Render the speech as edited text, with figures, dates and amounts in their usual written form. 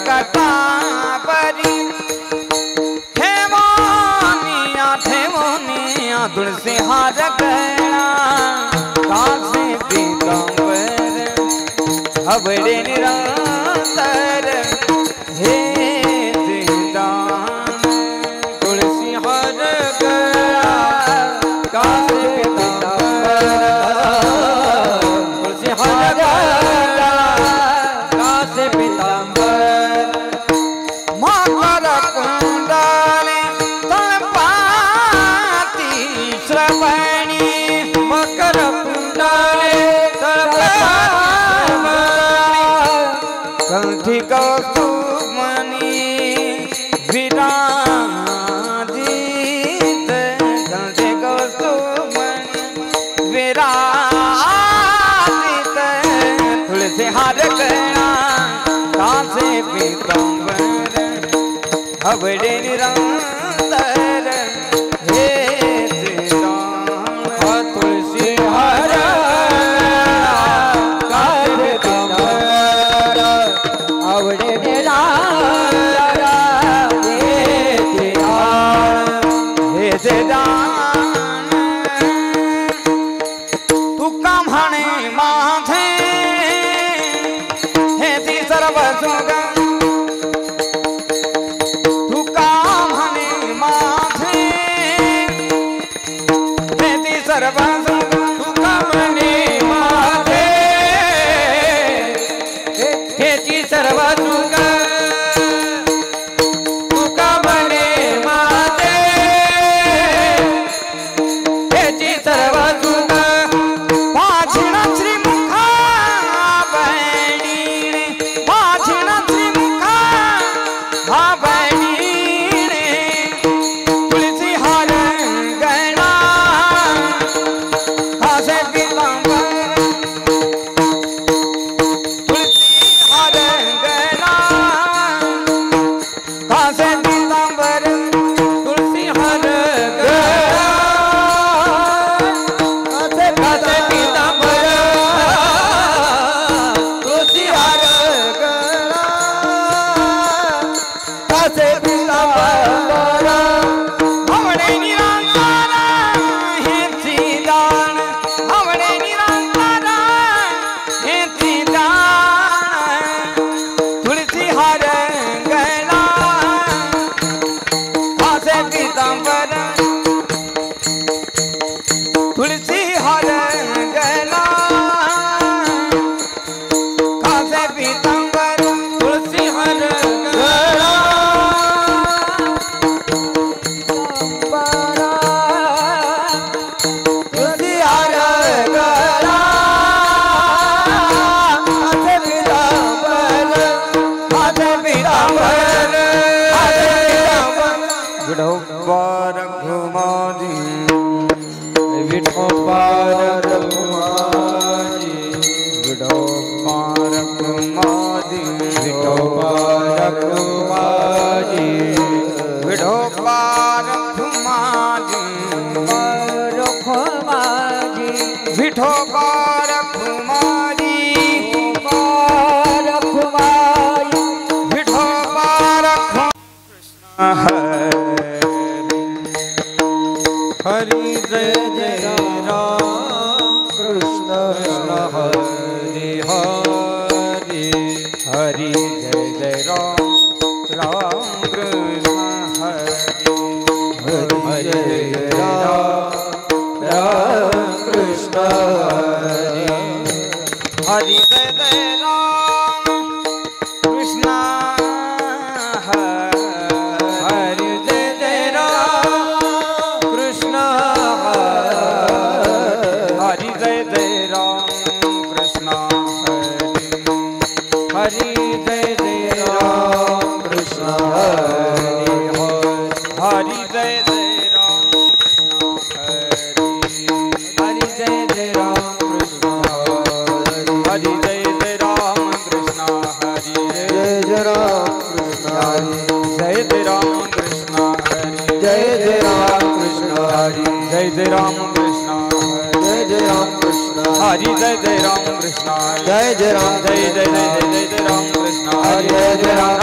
कटा परी ठेवोनिया तुलसी हार गणा कासे पीतांबर हबड़े निरंतर हे दान तुलसी हार गणा कासे पीतांबर तुलसी हार गणा कासे पीतांबर मकर कुंडले तलपाती श्रवणी मकर कुंडले कंठी कौस्तुभमणि विराजित कंठी कौस्तुभमणि विराजित तुलसी हार गणा कासे पीतांबर हबड़े निरंतर हे तुलसी हार कासे पीतांबर हबड़े निरंतर हे दान तुका म्हणे माझे हे ती सर्व सुगम तुका म्हणे माझे हे ती सर्व सुगम तुका म्हणे माझे हे ती सर्व सुगम तुका म्हणे माझे हे ती सर्व सुगम पाछिण श्रीमुखा बहिणी पाछिण श्रीमुखा हा बहिणी तुलसी हार गणा कासे पीतांबर तुलसी हार गणा कासे पीतांबर तुलसी हार गणा कासे पीतांबर तुलसी हार गणा कासे पीतांबर हवड़े निरंतर हे दान हवड़े निरंतर हे दान तुलसी हार गणा कासे पीतांबर तुलसी हार गणा कासे पीतांबर तुलसी हार गणा तुलसी हार गणा कासे पीतांबर कासे पीतांबर विठोबार घुमाजी विठोबार घुमाजी विठोबार घुमाजी विठोबार घुमाजी विठोबार घुमाजी विठोबार घुमाजी विठोबार हरि जय जय राम कृष्ण हरि हरि हरि जय जय राम राम कृष्ण हरि हरि जय राम राम कृष्ण हरि हरि जय जय राम कृष्ण हरि जय जय राम कृष्ण हरि जय जय राम कृष्ण हरि जय जय राम कृष्ण हरि जय जय राम हरि जय जय राम कृष्ण हरि जय जय राम कृष्ण हरि जय जय राम कृष्ण हरि जय जय राम कृष्ण हरि जय जय राम कृष्ण हरि जय जय राम कृष्ण जय जय राम कृष्ण हरि जय जय राम कृष्ण जय जय राम जय जय जय जय जय राम कृष्ण हरि जय जय राम